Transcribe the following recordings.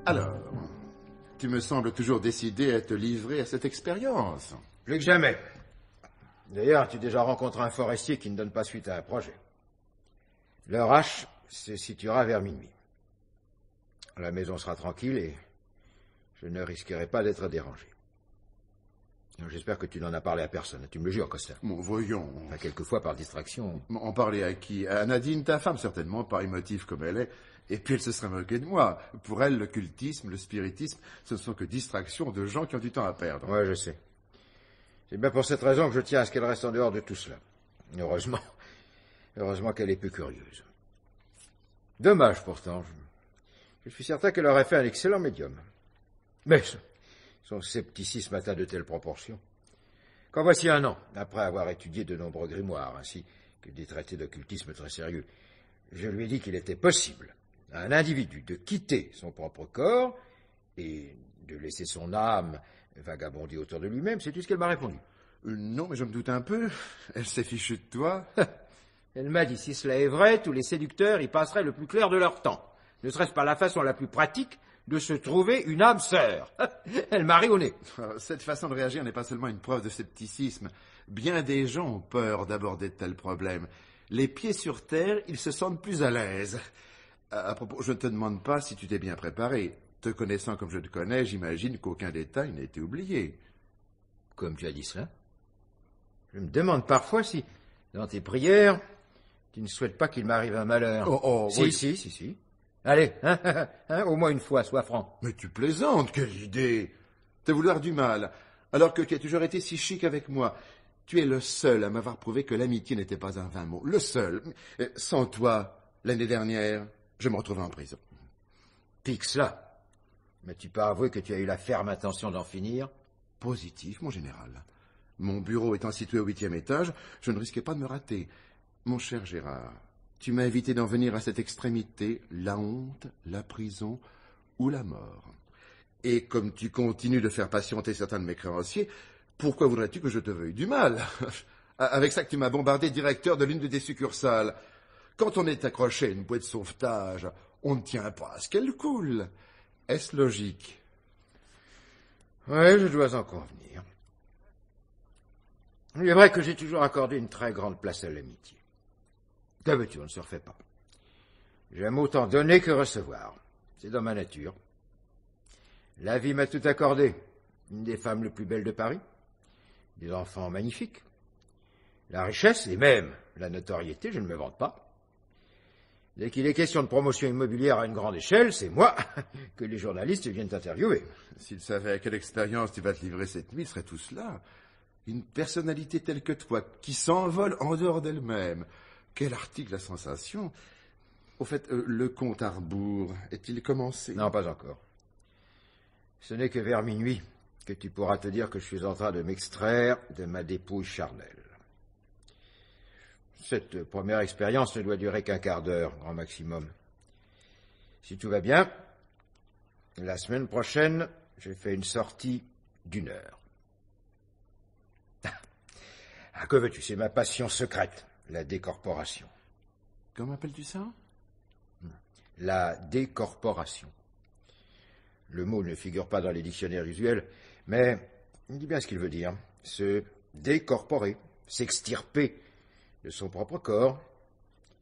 Alors, tu me sembles toujours décidé à te livrer à cette expérience. Plus que jamais. D'ailleurs, tu as déjà rencontré un forestier qui ne donne pas suite à un projet. Leur hache se situera vers minuit. La maison sera tranquille et je ne risquerai pas d'être dérangé. J'espère que tu n'en as parlé à personne. Tu me le jures, Costa. Bon, voyons. Enfin, quelquefois, par distraction. En parler à qui? À Nadine, ta femme, certainement, pas émotive comme elle est. Et puis elle se serait moquée de moi. Pour elle, l'occultisme, le spiritisme, ce ne sont que distractions de gens qui ont du temps à perdre. Ouais, je sais. C'est bien pour cette raison que je tiens à ce qu'elle reste en dehors de tout cela. Heureusement qu'elle est peu curieuse. Dommage, pourtant. Je suis certain qu'elle aurait fait un excellent médium. Mais son scepticisme atteint de telles proportions. Quand voici un an, après avoir étudié de nombreux grimoires, ainsi que des traités d'occultisme très sérieux, je lui ai dit qu'il était possible à un individu de quitter son propre corps et de laisser son âme vagabonder autour de lui-même. Sais-tu ce qu'elle m'a répondu? Non, mais je me doute un peu. Elle s'est fichue de toi. Elle m'a dit, si cela est vrai, tous les séducteurs y passeraient le plus clair de leur temps. Ne serait-ce pas la façon la plus pratique de se trouver une âme sœur. Elle m'a ri au nez. Cette façon de réagir n'est pas seulement une preuve de scepticisme. Bien des gens ont peur d'aborder de tels problèmes. Les pieds sur terre, ils se sentent plus à l'aise. À propos, je ne te demande pas si tu t'es bien préparé. Te connaissant comme je te connais, j'imagine qu'aucun détail n'a été oublié. Comme tu as dit cela, je me demande parfois si, dans tes prières, tu ne souhaites pas qu'il m'arrive un malheur. Si. Allez, au moins une fois, sois franc. Mais tu plaisantes, quelle idée! Te vouloir du mal, alors que tu as toujours été si chic avec moi. Tu es le seul à m'avoir prouvé que l'amitié n'était pas un vain mot. Le seul. Sans toi, l'année dernière, je me retrouvais en prison. Pique cela. Mais tu peux avouer que tu as eu la ferme intention d'en finir? Positif, mon général. Mon bureau étant situé au 8e étage, je ne risquais pas de me rater. Mon cher Gérard, tu m'as invité d'en venir à cette extrémité, la honte, la prison ou la mort. Et comme tu continues de faire patienter certains de mes créanciers, pourquoi voudrais-tu que je te veuille du mal? Avec ça que tu m'as bombardé directeur de l'une de tes succursales. Quand on est accroché à une bouée de sauvetage, on ne tient pas à ce qu'elle coule. Est-ce logique? Oui, je dois en convenir. Il est vrai que j'ai toujours accordé une très grande place à l'amitié. D'habitude, on ne se refait pas. J'aime autant donner que recevoir. C'est dans ma nature. La vie m'a tout accordé. Une des femmes les plus belles de Paris, des enfants magnifiques, la richesse et même la notoriété, je ne me vante pas. Dès qu'il est question de promotion immobilière à une grande échelle, c'est moi que les journalistes viennent interviewer. S'ils savaient à quelle expérience tu vas te livrer cette nuit, ce serait tout cela. Une personnalité telle que toi, qui s'envole en dehors d'elle-même. Quel article à sensation. Au fait, le compte à rebours, est-il commencé? Non, pas encore. Ce n'est que vers minuit que tu pourras te dire que je suis en train de m'extraire de ma dépouille charnelle. Cette première expérience ne doit durer qu'un quart d'heure, grand maximum. Si tout va bien, la semaine prochaine, je fais une sortie d'1 heure. Ah, que veux-tu, c'est ma passion secrète, la décorporation. Comment appelles-tu ça? La décorporation. Le mot ne figure pas dans les dictionnaires usuels, mais il dit bien ce qu'il veut dire. Se décorporer, s'extirper de son propre corps,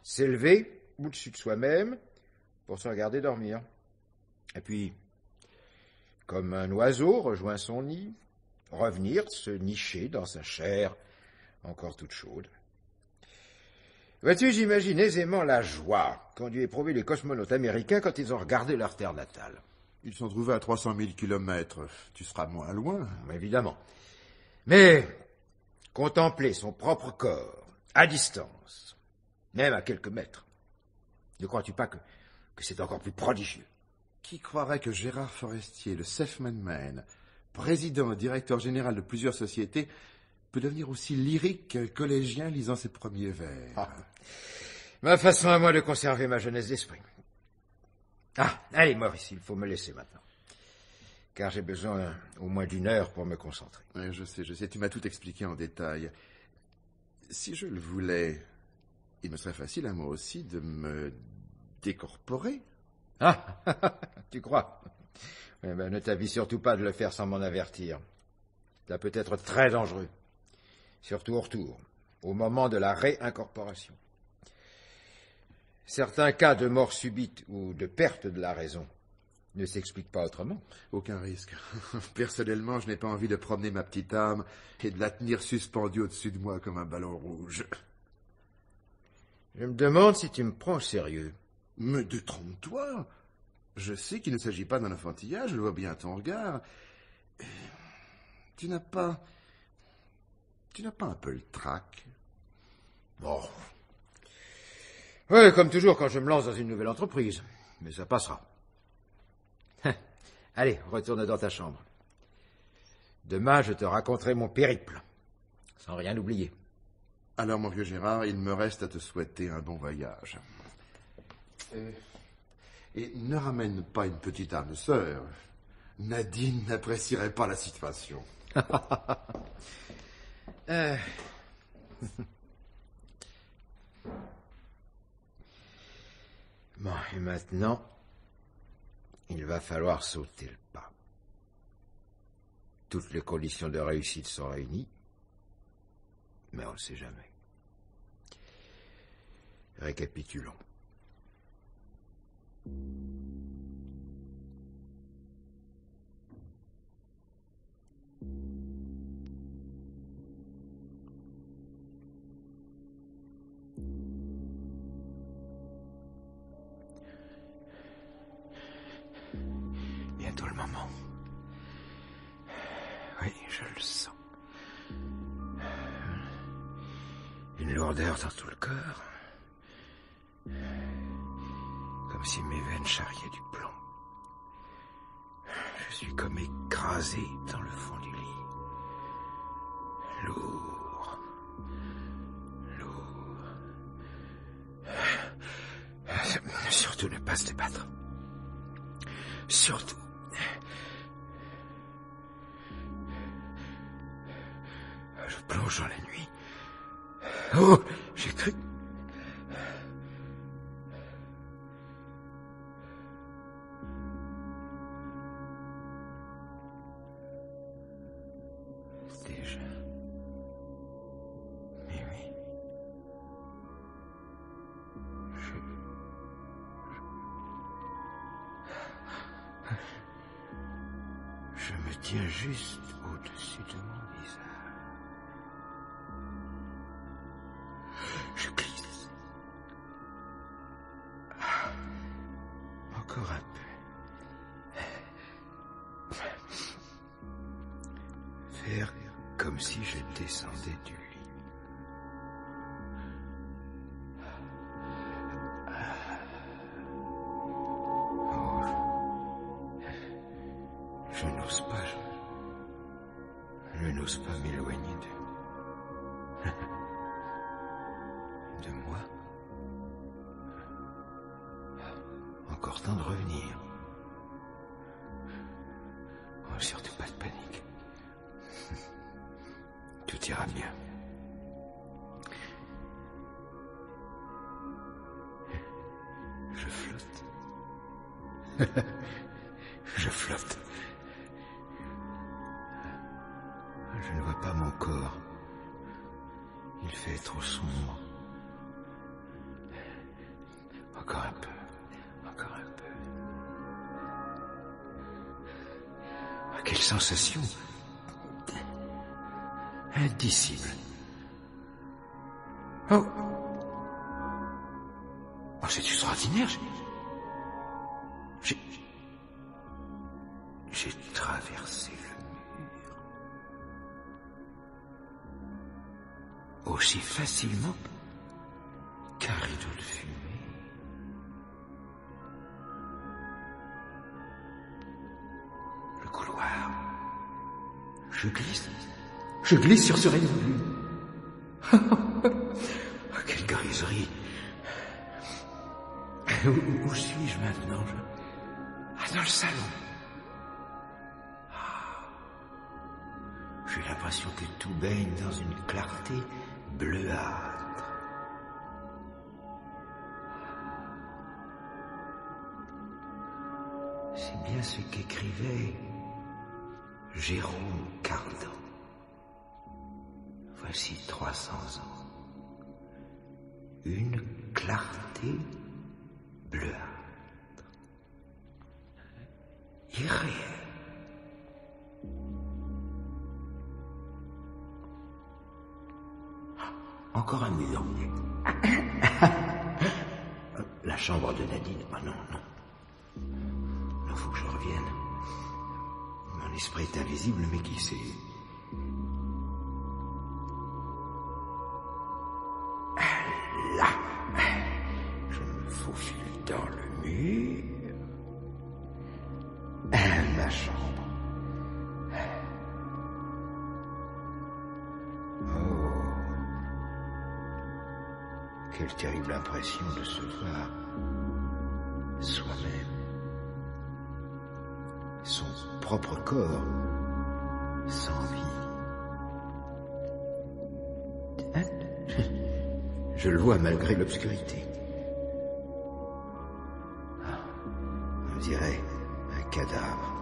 s'élever au-dessus de soi-même pour se regarder dormir. Et puis, comme un oiseau rejoint son nid, revenir se nicher dans sa chair encore toute chaude. Vois-tu, j'imagine aisément la joie qu'ont dû éprouver les cosmonautes américains quand ils ont regardé leur terre natale. Ils sont trouvés à 300 000 kilomètres. Tu seras moins loin. Évidemment. Mais contempler son propre corps, à distance, même à quelques mètres, ne crois-tu pas que c'est encore plus prodigieux? Qui croirait que Gérard Forestier, le Selfmade Man, président et directeur général de plusieurs sociétés, peut devenir aussi lyrique qu'un collégien lisant ses premiers vers? Ma façon à moi de conserver ma jeunesse d'esprit. Allez, Maurice, il faut me laisser maintenant. Car j'ai besoin au moins d'1 heure pour me concentrer. Oui, je sais, tu m'as tout expliqué en détail. Si je le voulais, il me serait facile à moi aussi de me décorporer. Tu crois? Eh ben, ne t'avis surtout pas de le faire sans m'en avertir. Ça peut être très dangereux. Surtout au retour, au moment de la réincorporation. Certains cas de mort subite ou de perte de la raison ne s'expliquent pas autrement. Aucun risque. Personnellement, je n'ai pas envie de promener ma petite âme et de la tenir suspendue au-dessus de moi comme un ballon rouge. Je me demande si tu me prends au sérieux. Mais détrompe-toi. Je sais qu'il ne s'agit pas d'un enfantillage, je vois bien à ton regard. Tu n'as pas un peu le trac? Bon. Oui, comme toujours quand je me lance dans une nouvelle entreprise. Mais ça passera. Allez, retourne dans ta chambre. Demain, je te raconterai mon périple. Sans rien oublier. Alors, mon vieux Gérard, il me reste à te souhaiter un bon voyage. Et ne ramène pas une petite âme sœur. Nadine n'apprécierait pas la situation. Bon, et maintenant, il va falloir sauter le pas. Toutes les conditions de réussite sont réunies, mais on ne sait jamais. Récapitulons. Bientôt le moment. Oui, je le sens. Une lourdeur dans tout le corps. Comme si mes veines charriaient du plomb. Je suis comme écrasé dans le fond du lit. Lourd. Lourd. Surtout ne pas se débattre. Surtout. Je plonge dans la nuit. Oh, j'ai cru. Déjà. Mais oui. Je me tiens juste au-dessus de mon visage. Je glisse. Encore un peu. Faire comme si je descendais du lit. Je n'ose pas. Je n'ose pas m'éloigner de moi. Encore temps de revenir. Oh, surtout pas de panique. Tout ira bien. Je flotte. Je flotte. Je ne vois pas mon corps. Il fait trop sombre. Encore un peu. Encore un peu. Ah, quelle sensation indicible. Oh, oh, c'est extraordinaire. J'ai traversé le mur aussi facilement qu'un rideau de fumée. Le couloir. Je glisse sur ce rayon de lune. Oh, quelle griserie. Où suis-je maintenant? Dans le salon. J'ai l'impression que tout baigne dans une clarté bleuâtre. C'est bien ce qu'écrivait Jérôme Cardan. Voici 300 ans. Une clarté bleuâtre, irréelle. Encore un mur. La chambre de Nadine. Ah non, non. Il faut que je revienne. Mon esprit est invisible, mais qui sait? Là. Je me faufile dans le mur. Ma chambre. Oh. Quelle terrible impression de se voir soi-même. Son propre corps, sans vie. Je le vois malgré l'obscurité. On dirait un cadavre.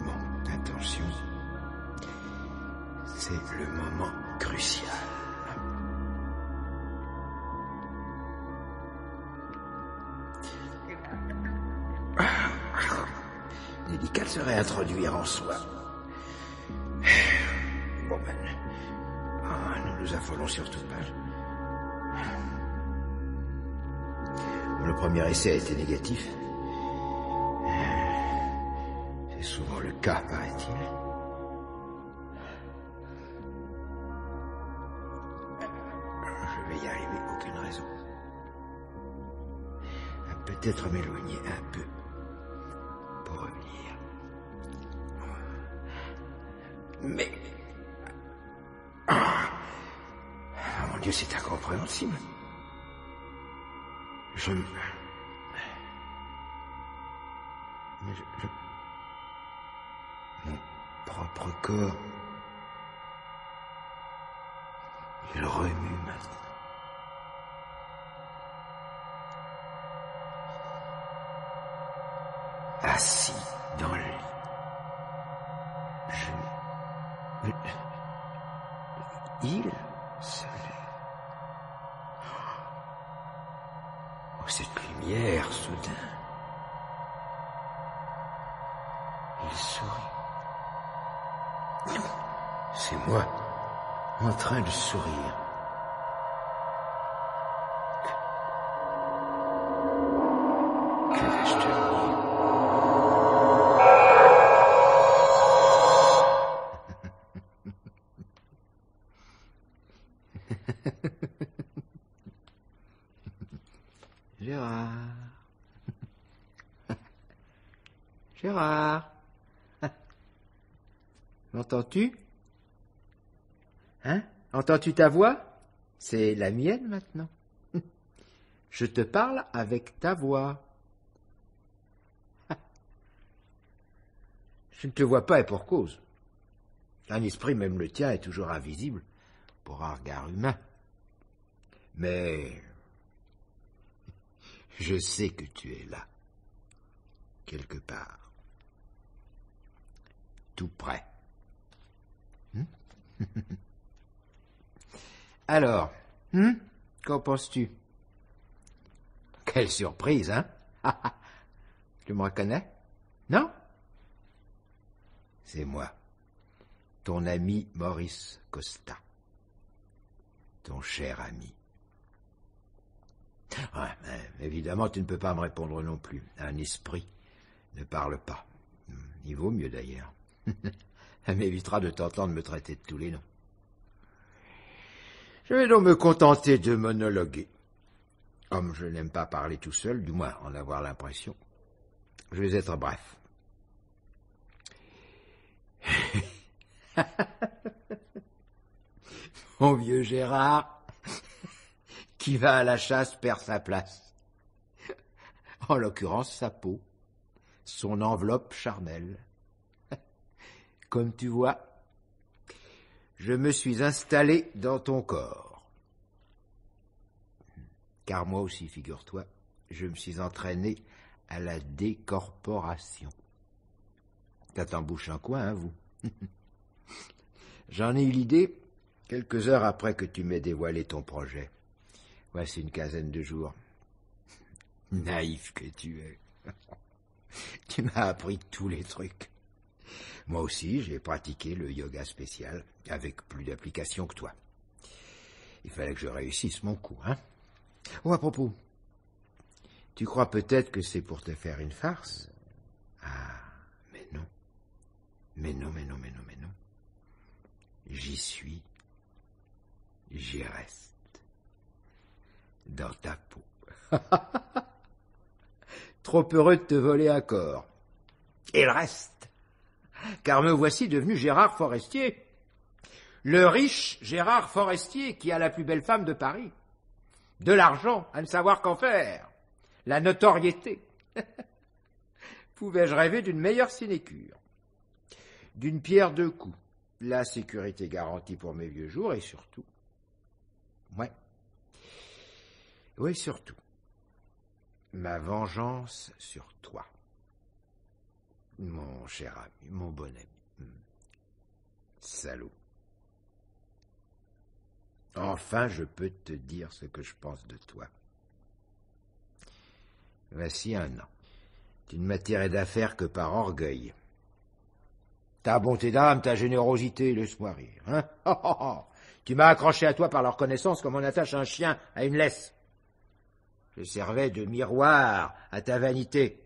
Bon, attention. C'est le moment crucial. Délicat de se réintroduire en soi. Bon ben, ne nous affolons surtout pas. Le premier essai a été négatif. C'est souvent le cas, paraît-il. Je vais y arriver, aucune raison. Peut-être m'éloigner un peu pour revenir. Mais... mon Dieu, c'est incompréhensible. Mon propre corps... il remue maintenant. Assis dans le lit. Il se lève. Oh, cette lumière, soudain. Il sourit. C'est moi, en train de sourire. Que vais-je devenir? Gérard. Gérard. M'entends-tu? Hein? Entends-tu ta voix? C'est la mienne maintenant. Je te parle avec ta voix. Je ne te vois pas et pour cause. Un esprit, même le tien, est toujours invisible pour un regard humain. Mais je sais que tu es là, quelque part, tout près. Alors, qu'en penses-tu? Quelle surprise, hein? Tu me reconnais? Non? C'est moi, ton ami Maurice Costa, ton cher ami. Ouais, mais évidemment, tu ne peux pas me répondre non plus. Un esprit ne parle pas. Il vaut mieux d'ailleurs. Ça m'évitera de t'entendre me traiter de tous les noms. Je vais donc me contenter de monologuer. Comme je n'aime pas parler tout seul, du moins en avoir l'impression, je vais être bref. Mon vieux Gérard, qui va à la chasse, perd sa place. En l'occurrence, sa peau, son enveloppe charnelle. Comme tu vois, je me suis installé dans ton corps. Car moi aussi, figure-toi, je me suis entraîné à la décorporation. Ça t'embouche un coin, hein, vous? J'en ai eu l'idée quelques heures après que tu m'aies dévoilé ton projet. Voici une quinzaine de jours. Naïf que tu es. Tu m'as appris tous les trucs. Moi aussi, j'ai pratiqué le yoga spécial, avec plus d'application que toi. Il fallait que je réussisse mon coup, hein? Oh, à propos, tu crois peut-être que c'est pour te faire une farce? Ah, mais non. Mais non. J'y suis. J'y reste. Dans ta peau. Trop heureux de te voler un corps. Et le reste. Car me voici devenu Gérard Forestier. Le riche Gérard Forestier qui a la plus belle femme de Paris. De l'argent à ne savoir qu'en faire. La notoriété. Pouvais-je rêver d'une meilleure sinécure? D'une pierre deux coups. La sécurité garantie pour mes vieux jours et surtout... Oui, surtout. Ma vengeance sur toi. Mon cher ami, mon bon ami. Salaud. Enfin, je peux te dire ce que je pense de toi. Voici un an. Tu ne m'as tiré d'affaire que par orgueil. Ta bonté d'âme, ta générosité, laisse-moi rire. Hein? Tu m'as accroché à toi par la reconnaissance comme on attache un chien à une laisse. Je servais de miroir à ta vanité.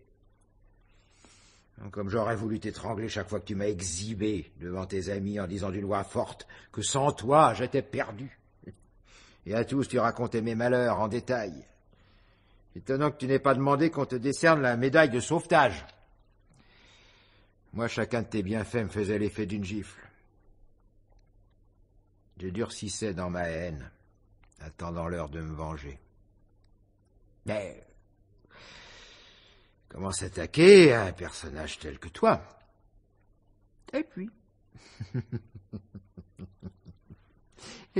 Comme j'aurais voulu t'étrangler chaque fois que tu m'as exhibé devant tes amis en disant d'une voix forte que sans toi, j'étais perdu. Et à tous, tu racontais mes malheurs en détail. Étonnant que tu n'aies pas demandé qu'on te décerne la médaille de sauvetage. Moi, chacun de tes bienfaits me faisait l'effet d'une gifle. Je durcissais dans ma haine, attendant l'heure de me venger. Mais comment s'attaquer à un personnage tel que toi? Et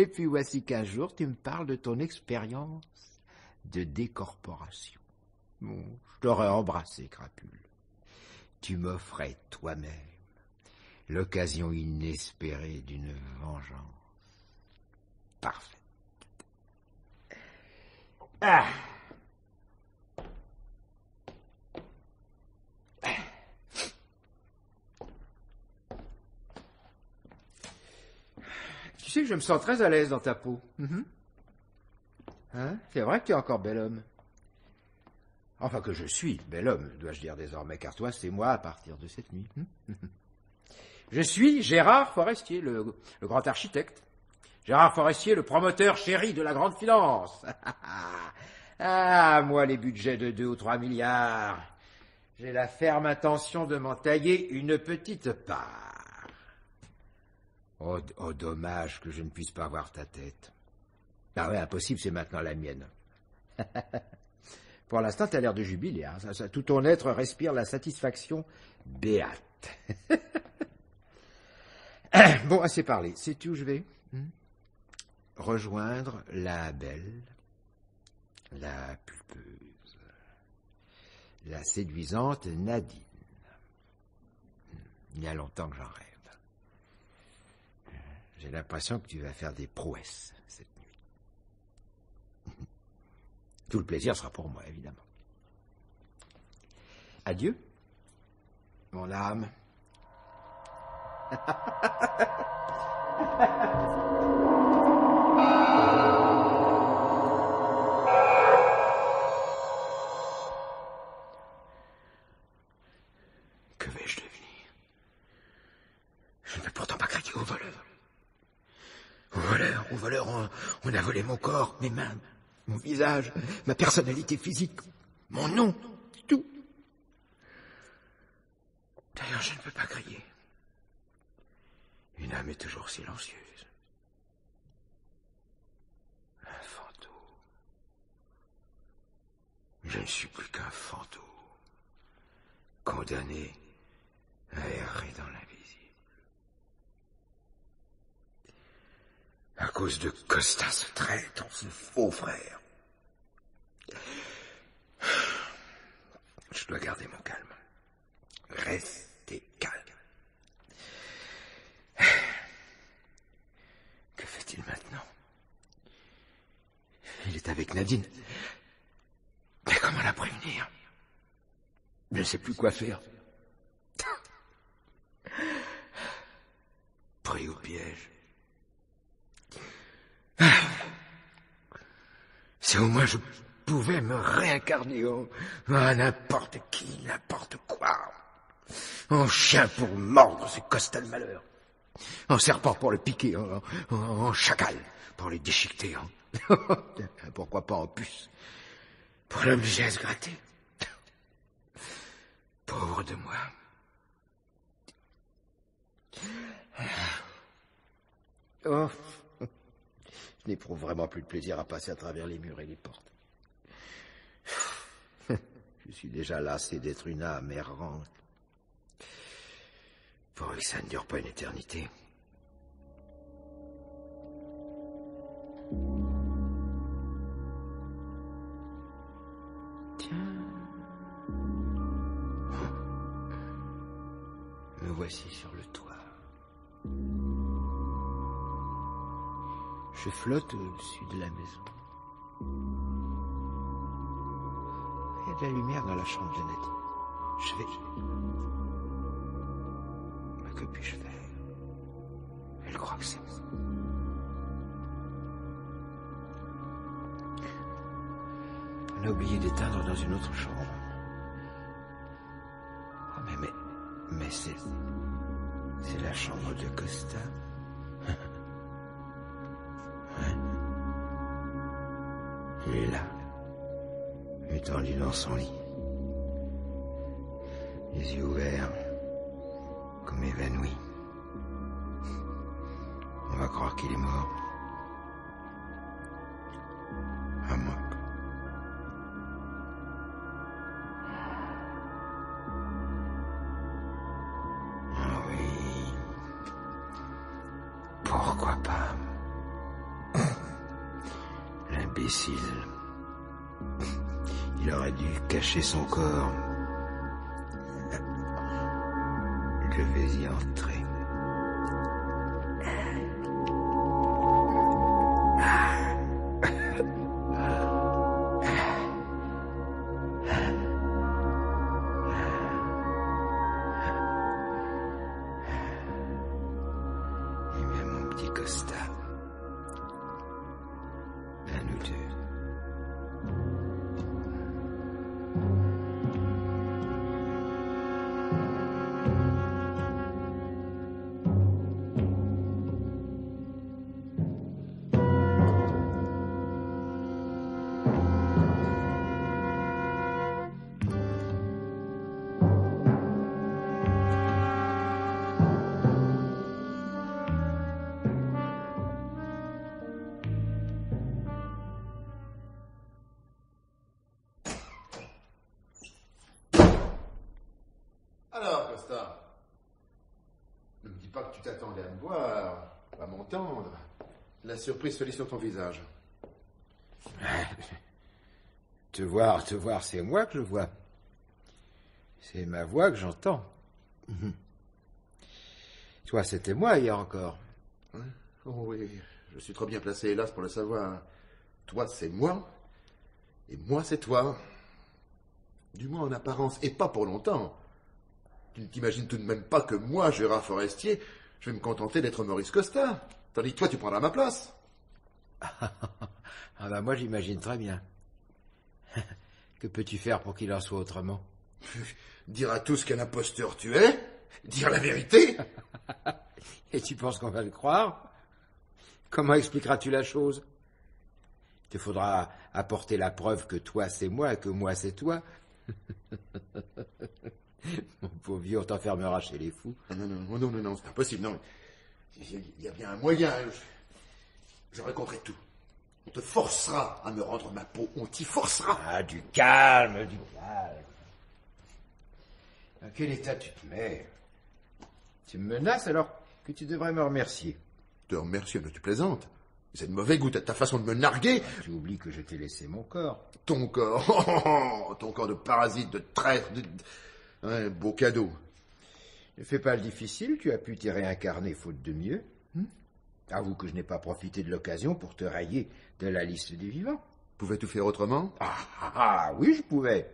puis voici qu'un jour, tu me parles de ton expérience de décorporation. Bon, je t'aurais embrassé, crapule. Tu m'offrais toi-même l'occasion inespérée d'une vengeance parfaite. Ah! Tu sais que je me sens très à l'aise dans ta peau. Hein? C'est vrai que tu es encore bel homme. Enfin que je suis bel homme, dois-je dire désormais, car toi, c'est moi à partir de cette nuit. Je suis Gérard Forestier, le grand architecte. Gérard Forestier, le promoteur chéri de la grande finance. Ah, moi, les budgets de 2 ou 3 milliards. J'ai la ferme intention de m'en tailler une petite part. Oh, dommage que je ne puisse pas voir ta tête. Ah ouais, impossible, c'est maintenant la mienne. Pour l'instant, t'as l'air de jubiler. Hein. Tout ton être respire la satisfaction béate. Bon, assez parlé. Sais-tu où je vais? Rejoindre la belle, la pulpeuse, la séduisante Nadine. Il y a longtemps que j'en rêve. J'ai l'impression que tu vas faire des prouesses cette nuit. Tout le plaisir sera pour moi, évidemment. Adieu, mon âme. Que vais-je devenir? Je ne peux pourtant pas craquer au voleur. Au voleur, on a volé mon corps, mes mains, mon visage, ma personnalité physique, mon nom, tout. D'ailleurs, je ne peux pas crier. Une âme est toujours silencieuse. Un fantôme. Je ne suis plus qu'un fantôme, condamné à errer dans l'invisible. À cause de Costa, ce traître, ce faux frère. Je dois garder mon calme. Restez calme. Que fait-il maintenant? Il est avec Nadine. Mais comment la prévenir? Je ne sais plus quoi faire. Pris au piège. Si au moins je pouvais me réincarner en n'importe qui, n'importe quoi. En chien pour mordre ces costas de malheur. En serpent pour le piquer, en chacal pour les déchiqueter. Pourquoi pas en puce pour l'obliger à se gratter. Pauvre de moi. Oh, je n'éprouve vraiment plus de plaisir à passer à travers les murs et les portes. Je suis déjà lassé d'être une âme errante. Pourvu que ça ne dure pas une éternité. Tiens. Me voici sur le toit. Je flotte au-dessus de la maison. Il y a de la lumière dans la chambre de Nadine. Je vais... Mais que puis-je faire? Elle croit que c'est moi. On a oublié d'éteindre dans une autre chambre. Oh, mais c'est la chambre de Costa. Il est là, étendu dans son lit, les yeux ouverts, comme évanoui. On va croire qu'il est mort. À moi. Ah oui. Pourquoi pas? L'imbécile. Il aurait dû cacher son corps. Je vais y entrer. Eh bien, mon petit Costa. À nous deux. Alors, Costa, ne me dis pas que tu t'attendais à me voir, à m'entendre. La surprise se lit sur ton visage. Te voir, c'est moi que je vois. C'est ma voix que j'entends. Toi, c'était moi hier encore. Hein? Oh oui, je suis trop bien placé, hélas, pour le savoir. Toi, c'est moi, et moi, c'est toi. Du moins en apparence, et pas pour longtemps. Tu ne t'imagines tout de même pas que moi, Gérard Forestier, je vais me contenter d'être Maurice Costa, tandis que toi, tu prendras ma place. Ah bah moi, j'imagine très bien. Que peux-tu faire pour qu'il en soit autrement? Dire à tous quel imposteur tu es? Dire la vérité? Et tu penses qu'on va le croire? Comment expliqueras-tu la chose? Il te faudra apporter la preuve que toi c'est moi et que moi c'est toi. Mon pauvre vieux, on t'enfermera chez les fous. Non, c'est impossible, non. Il y a bien un moyen. Je raconterai tout. On te forcera à me rendre ma peau, on t'y forcera. Ah, du calme, du calme. Dans quel état tu te mets? Tu me menaces alors que tu devrais me remercier. Te remercier, mais tu plaisantes. C'est de mauvais goût, ta façon de me narguer. Tu oublies que je t'ai laissé mon corps. Ton corps, ton corps de parasite, de traître, Ouais, beau cadeau. Ne fais pas le difficile, tu as pu t'y réincarner faute de mieux. Avoue que je n'ai pas profité de l'occasion pour te rayer de la liste des vivants. Pouvais tout faire autrement? Oui, je pouvais.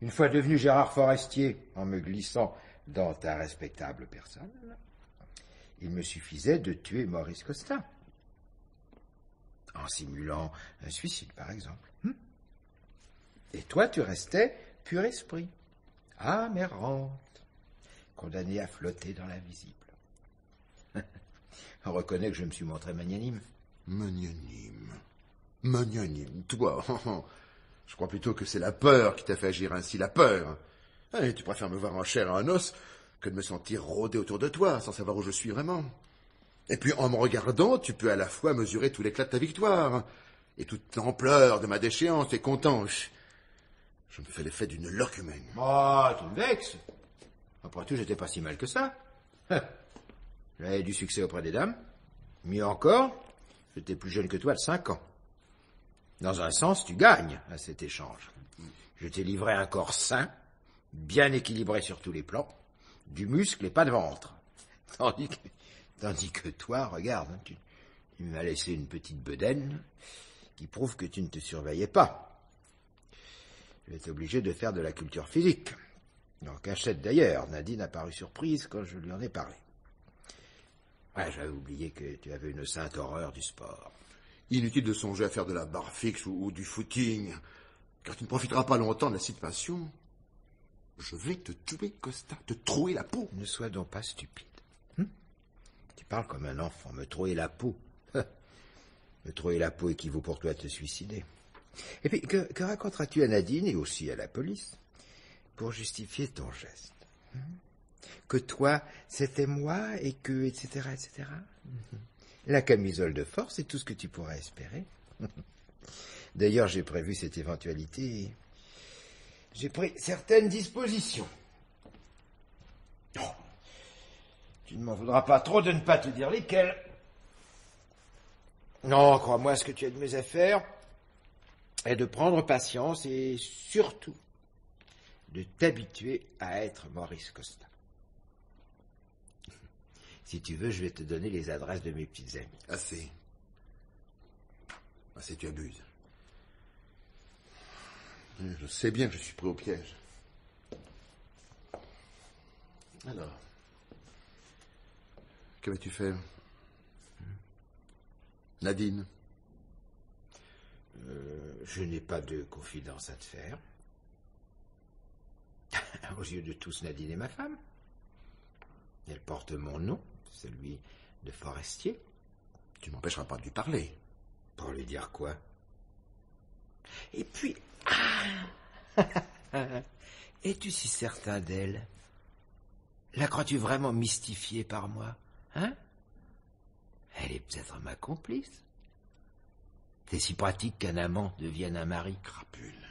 Une fois devenu Gérard Forestier, en me glissant dans ta respectable personne, il me suffisait de tuer Maurice Costa. En simulant un suicide, par exemple. Et toi, tu restais pur esprit, âme errante, condamné à flotter dans l'invisible. On reconnaît que je me suis montré magnanime. Magnanime, toi. Je crois plutôt que c'est la peur qui t'a fait agir ainsi, la peur. Tu préfères me voir en chair et en os que de me sentir rôder autour de toi, sans savoir où je suis vraiment. Et puis, en me regardant, tu peux à la fois mesurer tout l'éclat de ta victoire, et toute l'ampleur de ma déchéance, t'es content. Je me fais l'effet d'une loque humaine. Tu me vexes. Après tout, j'étais pas si mal que ça. J'avais du succès auprès des dames. Mieux encore, j'étais plus jeune que toi de 5 ans. Dans un sens, tu gagnes à cet échange. Je t'ai livré un corps sain, bien équilibré sur tous les plans, du muscle et pas de ventre. Tandis que toi, regarde, tu m'as laissé une petite bedaine qui prouve que tu ne te surveillais pas. Je vais être obligé de faire de la culture physique. En cachette d'ailleurs, Nadine a paru surprise quand je lui en ai parlé. J'avais oublié que tu avais une sainte horreur du sport. Inutile de songer à faire de la barre fixe ou du footing, car tu ne profiteras pas longtemps de la situation. Je vais te tuer, Costa, te trouer la peau. Ne sois donc pas stupide. Tu parles comme un enfant, me trouer la peau. Me trouer la peau équivaut pour toi à te suicider. Et puis, que raconteras-tu à Nadine et aussi à la police pour justifier ton geste? Que toi, c'était moi et que, etc., etc. La camisole de force est tout ce que tu pourrais espérer. D'ailleurs, j'ai prévu cette éventualité. J'ai pris certaines dispositions. Tu ne m'en voudras pas trop de ne pas te dire lesquelles. Non, crois-moi, ce que tu as de mes affaires est de prendre patience et surtout de t'habituer à être Maurice Costa. Si tu veux, je vais te donner les adresses de mes petites amies. Assez, tu abuses. Je sais bien que je suis pris au piège. Alors, que vas-tu faire? Nadine? Je n'ai pas de confidence à te faire. Aux yeux de tous, Nadine est ma femme. Elle porte mon nom, celui de Forestier. Tu m'empêcheras pas de lui parler. Pour lui dire quoi? Et puis... Es-tu si certain d'elle? La crois-tu vraiment mystifiée par moi? Elle est peut-être ma complice. C'est si pratique qu'un amant devienne un mari. Crapule.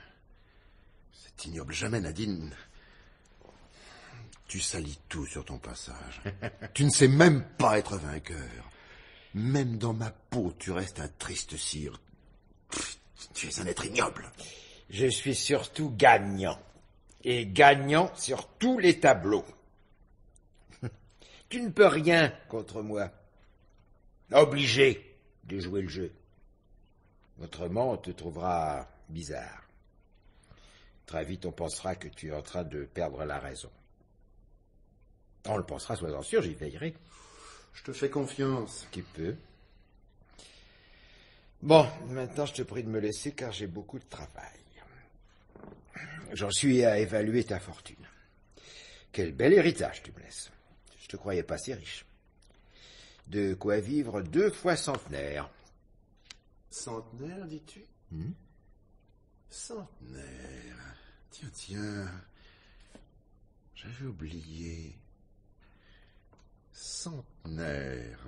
C'est ignoble. Jamais, Nadine. Tu salis tout sur ton passage. Tu ne sais même pas être vainqueur. Même dans ma peau, tu restes un triste cire. Tu es un être ignoble. Je suis surtout gagnant. Et gagnant sur tous les tableaux. Tu ne peux rien contre moi. Obligé de jouer le jeu. Autrement, on te trouvera bizarre. Très vite, on pensera que tu es en train de perdre la raison. On le pensera, sois-en sûr, j'y veillerai. Je te fais confiance. Tu peux. Bon, maintenant, je te prie de me laisser car j'ai beaucoup de travail. J'en suis à évaluer ta fortune. Quel bel héritage tu me laisses. Je te croyais pas si riche. De quoi vivre 2 fois centenaire. Centenaire, dis-tu? Centenaire. Tiens. J'avais oublié. Centenaire.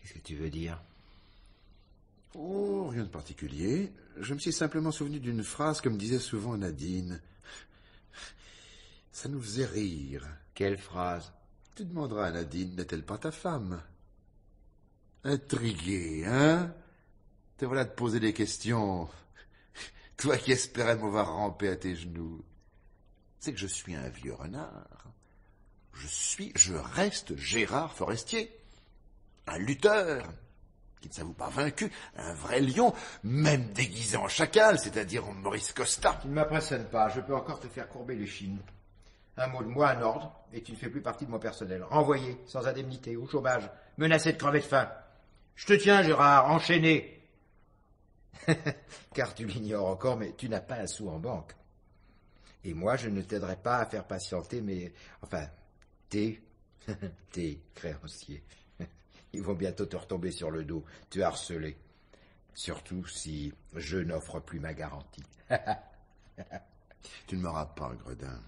Qu'est-ce que tu veux dire? Oh, rien de particulier. Je me suis simplement souvenu d'une phrase que me disait souvent Nadine. Ça nous faisait rire. Quelle phrase? Tu demanderas à Nadine, n'est-elle pas ta femme? Intrigué, hein? Te voilà de poser des questions. Toi qui espérais me voir ramper à tes genoux. C'est que je suis un vieux renard. Je reste Gérard Forestier. Un lutteur, qui ne s'avoue pas vaincu, un vrai lion, même déguisé en chacal, c'est-à-dire en Maurice Costa. Tu ne m'impressionnes pas, je peux encore te faire courber les chines. Un mot de moi, un ordre, et tu ne fais plus partie de mon personnel. Renvoyé, sans indemnité, au chômage, menacé de crever de faim. Je te tiens, Gérard, enchaîné. Car tu l'ignores encore, mais tu n'as pas un sou en banque. Et moi, je ne t'aiderai pas à faire patienter tes créanciers. Ils vont bientôt te retomber sur le dos, te harceler. Surtout si je n'offre plus ma garantie. Tu ne m'auras pas, Gredin.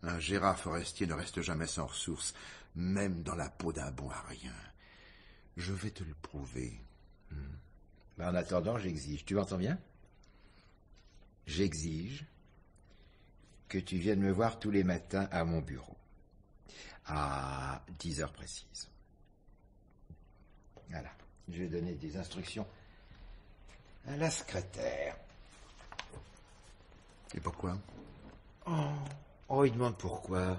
Un Gérard Forestier ne reste jamais sans ressources, même dans la peau d'un bon à rien. Je vais te le prouver. En attendant, j'exige. Tu m'entends bien? J'exige que tu viennes me voir tous les matins à mon bureau, à 10 heures précises. Voilà, je vais donner des instructions à la secrétaire. Et pourquoi? Il demande pourquoi.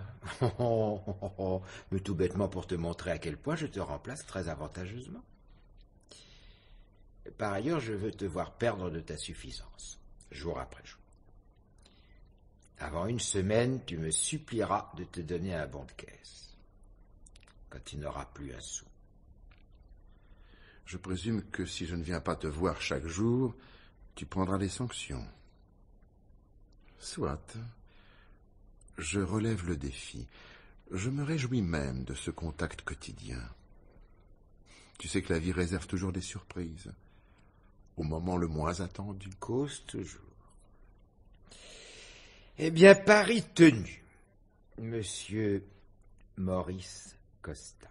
Mais tout bêtement pour te montrer à quel point je te remplace très avantageusement. Par ailleurs, je veux te voir perdre de ta suffisance, jour après jour. Avant une semaine, tu me supplieras de te donner un bon de caisse, quand tu n'auras plus un sou. Je présume que si je ne viens pas te voir chaque jour, tu prendras des sanctions. Soit. Je relève le défi. Je me réjouis même de ce contact quotidien. Tu sais que la vie réserve toujours des surprises. Au moment le moins attendu. Cause toujours. Eh bien, pari tenu, Monsieur Maurice Costa.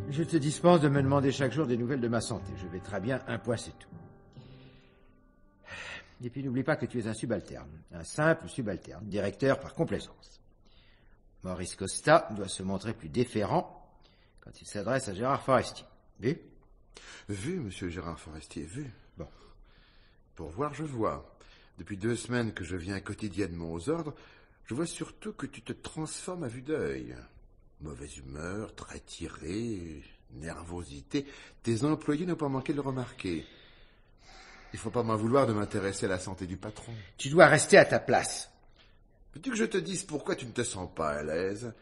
Je te dispense de me demander chaque jour des nouvelles de ma santé. Je vais très bien, un point c'est tout. Et puis n'oublie pas que tu es un subalterne, un simple subalterne, directeur par complaisance. Maurice Costa doit se montrer plus déférent quand il s'adresse à Gérard Forestier. Vu? Vu, monsieur Gérard Forestier, vu. Bon. Pour voir, je vois. Depuis 2 semaines que je viens quotidiennement aux ordres, je vois surtout que tu te transformes à vue d'œil. Mauvaise humeur, très tiré, nervosité. Tes employés n'ont pas manqué de le remarquer. Il ne faut pas m'en vouloir de m'intéresser à la santé du patron. Tu dois rester à ta place. Veux-tu que je te dise pourquoi tu ne te sens pas à l'aise?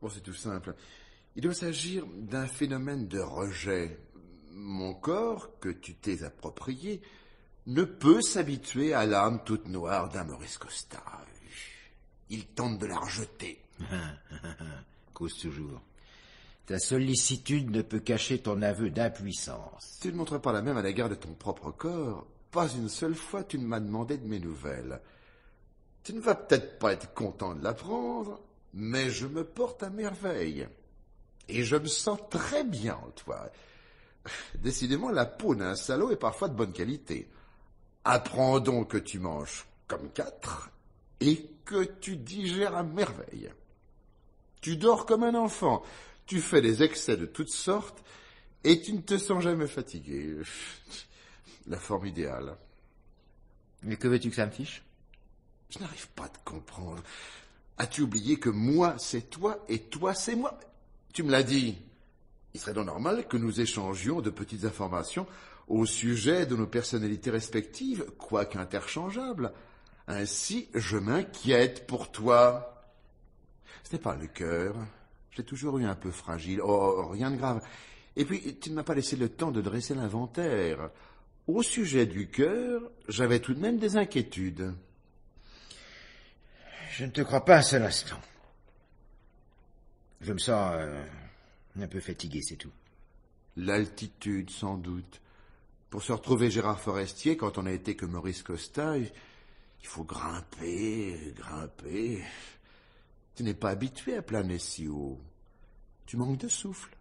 Bon, c'est tout simple. Il doit s'agir d'un phénomène de rejet. Mon corps, que tu t'es approprié, ne peut s'habituer à l'âme toute noire d'un Maurice Costa. Il tente de la rejeter. Cause toujours. Ta sollicitude ne peut cacher ton aveu d'impuissance. Tu ne montres pas la même à l'égard de ton propre corps. Pas une seule fois tu ne m'as demandé de mes nouvelles. Tu ne vas peut-être pas être content de l'apprendre, mais je me porte à merveille. Et je me sens très bien en toi. Décidément, la peau d'un salaud est parfois de bonne qualité. Apprends donc que tu manges comme 4 et que tu digères à merveille. Tu dors comme un enfant, tu fais des excès de toutes sortes et tu ne te sens jamais fatigué. La forme idéale. Mais que veux-tu que ça me fiche? Je n'arrive pas à te comprendre. As-tu oublié que moi c'est toi et toi c'est moi? Tu me l'as dit. Il serait donc normal que nous échangions de petites informations au sujet de nos personnalités respectives, quoique interchangeables. Ainsi, je m'inquiète pour toi. Ce n'est pas le cœur. Je l'ai toujours eu un peu fragile. Oh, rien de grave. Et puis, tu ne m'as pas laissé le temps de dresser l'inventaire. Au sujet du cœur, j'avais tout de même des inquiétudes. Je ne te crois pas un seul instant. Je me sens un peu fatigué, c'est tout. L'altitude, sans doute. Pour se retrouver Gérard Forestier, quand on n'a été que Maurice Costa, il faut grimper, grimper. Tu n'es pas habitué à planer si haut. Tu manques de souffle.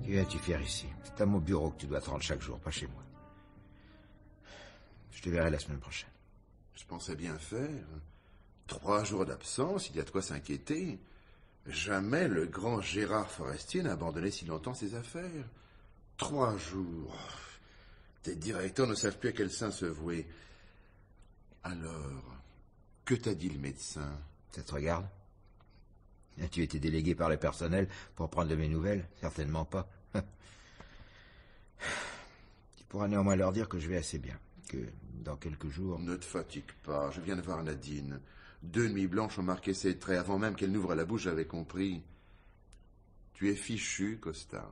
Que viens-tu faire ici? C'est à mon bureau que tu dois te rendre chaque jour, pas chez moi. Je te verrai la semaine prochaine. Je pensais bien faire. 3 jours d'absence, il y a de quoi s'inquiéter. Jamais le grand Gérard Forestier n'a abandonné si longtemps ses affaires. 3 jours. Tes directeurs ne savent plus à quel saint se vouer. Alors, que t'a dit le médecin? Ça te regarde? As-tu été délégué par le personnel pour prendre de mes nouvelles? Certainement pas. Tu pourras néanmoins leur dire que je vais assez bien, que dans quelques jours... Ne te fatigue pas, je viens de voir Nadine. 2 nuits blanches ont marqué ses traits. Avant même qu'elle n'ouvre la bouche, j'avais compris. Tu es fichu, Costa.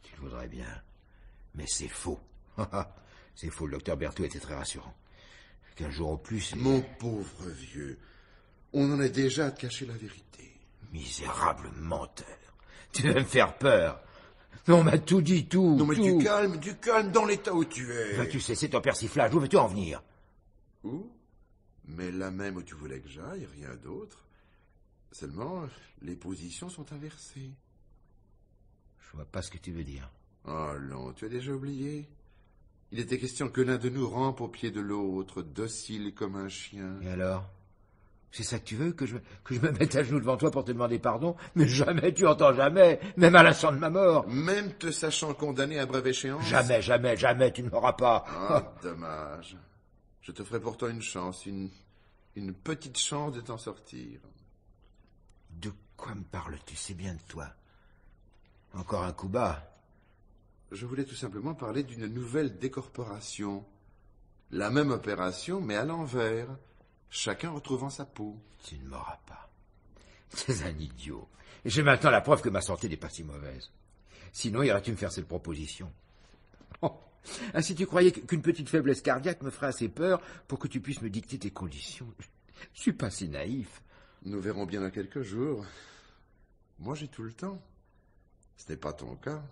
Tu le voudrais bien, mais c'est faux. C'est faux, le docteur Berthaud était très rassurant. 15 jours au plus... Mon pauvre vieux, on en est déjà à te cacher la vérité. Misérable menteur. Tu veux me faire peur? Mais on m'a tout dit, tout. Non mais tout. du calme dans l'état où tu es. Veux-tu cesser ton persiflage? Où veux-tu en venir? Où? Mais là même où tu voulais que j'aille, rien d'autre. Seulement, les positions sont inversées. Je vois pas ce que tu veux dire. Oh non, tu as déjà oublié. Il était question que l'un de nous rampe au pied de l'autre, docile comme un chien. Et alors? C'est ça que tu veux, que je me mette à genoux devant toi pour te demander pardon? Mais jamais, tu entends jamais, même à l'instant de ma mort. Même te sachant condamné à brève échéance? Jamais, jamais, jamais, tu ne m'auras pas. Ah, dommage. Je te ferai pourtant une chance, une petite chance de t'en sortir. De quoi me parles-tu? C'est bien de toi. Encore un coup bas. Je voulais tout simplement parler d'une nouvelle décorporation. La même opération, mais à l'envers. Chacun retrouvant sa peau. Tu ne m'auras pas. C'est un idiot. Et j'ai maintenant la preuve que ma santé n'est pas si mauvaise. Sinon, irais-tu me faire cette proposition? Oh. Ainsi tu croyais qu'une petite faiblesse cardiaque me ferait assez peur pour que tu puisses me dicter tes conditions? Je suis pas si naïf. Nous verrons bien dans quelques jours. Moi, j'ai tout le temps. Ce n'est pas ton cas.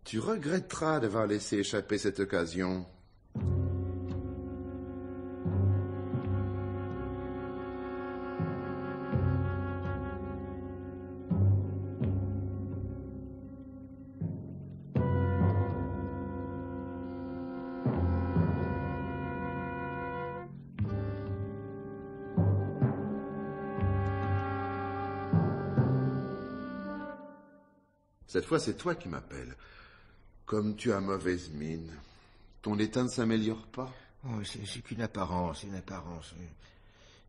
Tu regretteras d'avoir laissé échapper cette occasion. Cette fois, c'est toi qui m'appelles. Comme tu as mauvaise mine, ton état ne s'améliore pas. Oh, c'est qu'une apparence, une apparence.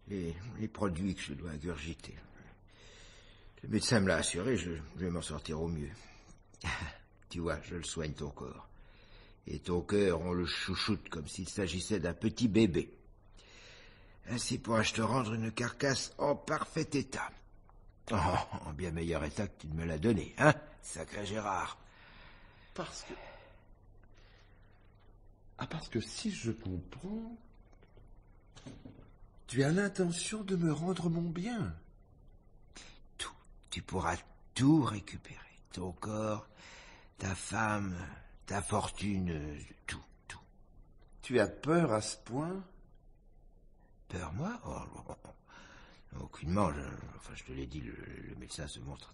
Les produits que je dois ingurgiter. Le médecin me l'a assuré, je vais m'en sortir au mieux. Tu vois, je le soigne ton corps. Et ton cœur, on le chouchoute comme s'il s'agissait d'un petit bébé. Ainsi pourrais-je te rendre une carcasse en parfait état. Oh, en bien meilleur état que tu ne me l'as donné, hein, sacré Gérard. Parce que si je comprends, tu as l'intention de me rendre mon bien. Tout, tu pourras tout récupérer. Ton corps, ta femme, ta fortune, tout. Tu as peur à ce point? Peur, moi? Oh, aucunement. Je te l'ai dit, le médecin se montre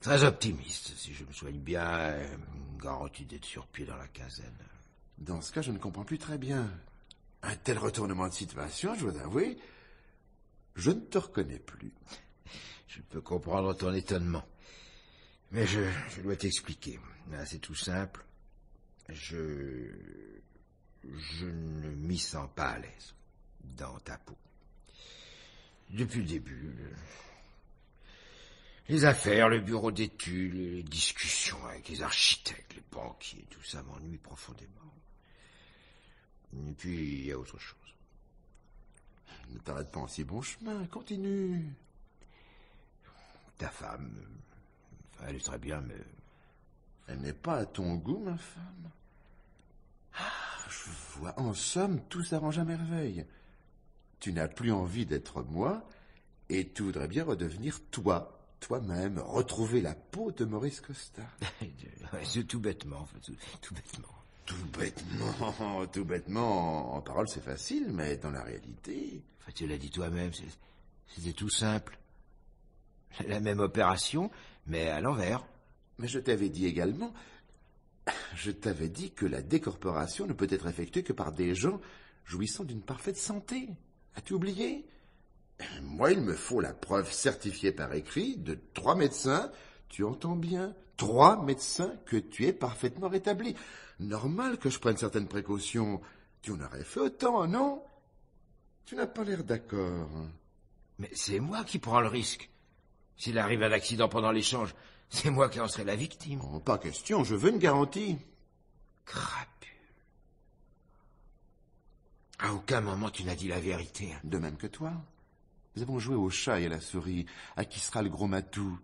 très optimiste. Si je me soigne bien, une garantie d'être sur pied dans la quinzaine. Dans ce cas, je ne comprends plus très bien. Un tel retournement de situation, je dois avouer, je ne te reconnais plus. Je peux comprendre ton étonnement. Mais je dois t'expliquer. C'est tout simple. Je ne m'y sens pas à l'aise dans ta peau. Depuis le début, les affaires, le bureau d'études, les discussions avec les architectes, les banquiers, tout ça m'ennuie profondément. Et puis, il y a autre chose. Ne t'arrête pas en si bon chemin, continue. Ta femme, elle est très bien, mais... Elle n'est pas à ton goût, ma femme? Ah, je vois, en somme, tout s'arrange à merveille. Tu n'as plus envie d'être moi, et tu voudrais bien redevenir toi, toi-même, retrouver la peau de Maurice Costa. C'est tout bêtement, tout bêtement. Tout bêtement, en parole c'est facile, mais dans la réalité... Enfin, tu l'as dit toi-même, c'était tout simple. La même opération, mais à l'envers. Mais je t'avais dit également... Je t'avais dit que la décorporation ne peut être effectuée que par des gens jouissant d'une parfaite santé. As-tu oublié? Moi, il me faut la preuve certifiée par écrit de 3 médecins, tu entends bien, 3 médecins que tu es parfaitement rétabli. Normal que je prenne certaines précautions. Tu en aurais fait autant, non? Tu n'as pas l'air d'accord. Mais c'est moi qui prends le risque. S'il arrive un accident pendant l'échange, c'est moi qui en serai la victime. Oh, pas question, je veux une garantie. Crapule. À aucun moment tu n'as dit la vérité. De même que toi. Nous avons joué au chat et à la souris, à qui sera le gros matou.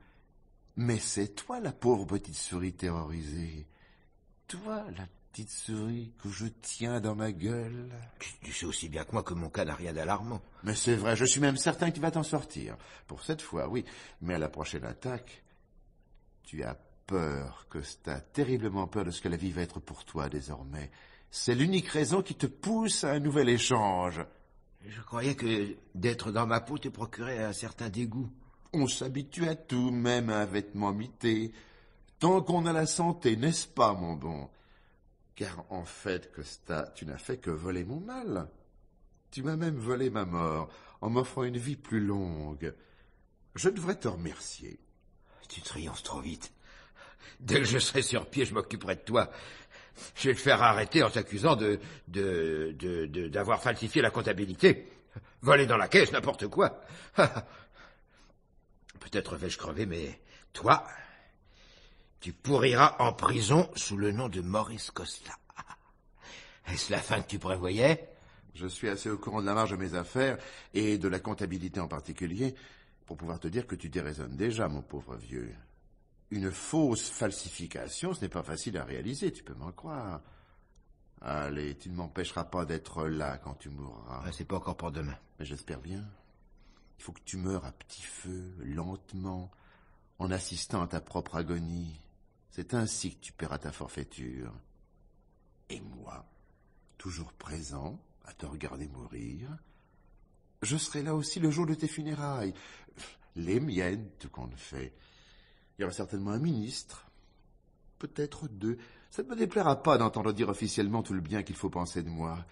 Mais c'est toi la pauvre petite souris terrorisée. Toi, la petite souris que je tiens dans ma gueule. Tu sais aussi bien que moi que mon cas n'a rien d'alarmant. Mais c'est vrai, je suis même certain que tu vas t'en sortir. Pour cette fois, oui. Mais à la prochaine attaque, tu as peur, Costa, terriblement peur de ce que la vie va être pour toi désormais. C'est l'unique raison qui te pousse à un nouvel échange. Je croyais que d'être dans ma peau te procurait un certain dégoût. On s'habitue à tout, même à un vêtement mité. Tant qu'on a la santé, n'est-ce pas, mon bon? Car en fait, Costa, tu n'as fait que voler mon mal. Tu m'as même volé ma mort, en m'offrant une vie plus longue. Je devrais te remercier. Tu triomphes trop vite. Dès que je serai sur pied, je m'occuperai de toi. Je vais te faire arrêter en t'accusant d'avoir falsifié la comptabilité. Voler dans la caisse, n'importe quoi. Peut-être vais-je crever, mais toi, tu pourriras en prison sous le nom de Maurice Costa. Est-ce la fin que tu prévoyais? Je suis assez au courant de la marge de mes affaires, et de la comptabilité en particulier, pour pouvoir te dire que tu déraisonnes déjà, mon pauvre vieux. Une fausse falsification, ce n'est pas facile à réaliser, tu peux m'en croire. Allez, tu ne m'empêcheras pas d'être là quand tu mourras. C'est pas encore pour demain. Mais j'espère bien. Il faut que tu meures à petit feu, lentement, en assistant à ta propre agonie. C'est ainsi que tu paieras ta forfaiture. Et moi, toujours présent, à te regarder mourir, je serai là aussi le jour de tes funérailles. Les miennes, tout compte fait. Il y aura certainement un ministre, peut-être 2. Ça ne me déplaira pas d'entendre dire officiellement tout le bien qu'il faut penser de moi.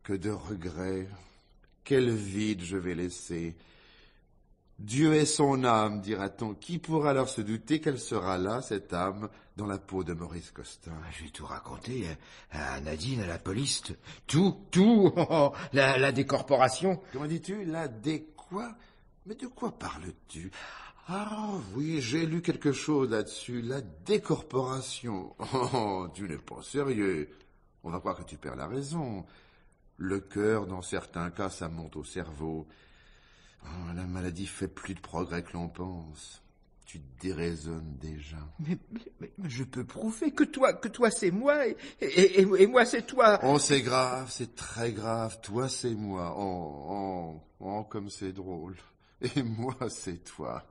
Que de regrets, quel vide je vais laisser. Dieu est son âme, dira-t-on. Qui pourra alors se douter qu'elle sera là, cette âme, dans la peau de Maurice Costa? Je vais tout raconter à Nadine, à la police, tout, la décorporation. Comment dis-tu, la quoi? Mais de quoi parles-tu? Ah oui, j'ai lu quelque chose là-dessus, la décorporation. Oh, tu n'es pas sérieux. On va croire que tu perds la raison. Le cœur, dans certains cas, ça monte au cerveau. Oh, la maladie fait plus de progrès que l'on pense. Tu déraisonnes déjà. Mais je peux prouver que toi c'est moi et moi c'est toi. Oh, c'est grave, c'est très grave. Toi, c'est moi. Oh, comme c'est drôle. Et moi, c'est toi.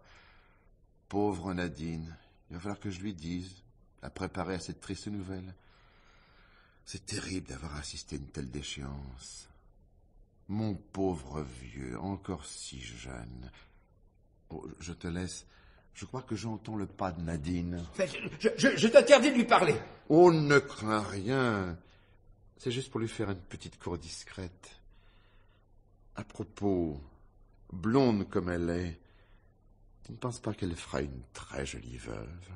Pauvre Nadine, il va falloir que je lui dise, la préparer à cette triste nouvelle. C'est terrible d'avoir assisté à une telle déchéance. Mon pauvre vieux, encore si jeune. Oh, je te laisse. Je crois que j'entends le pas de Nadine. Je t'interdis de lui parler. On ne craint rien. C'est juste pour lui faire une petite cour discrète. À propos, blonde comme elle est, tu ne penses pas qu'elle fera une très jolie veuve?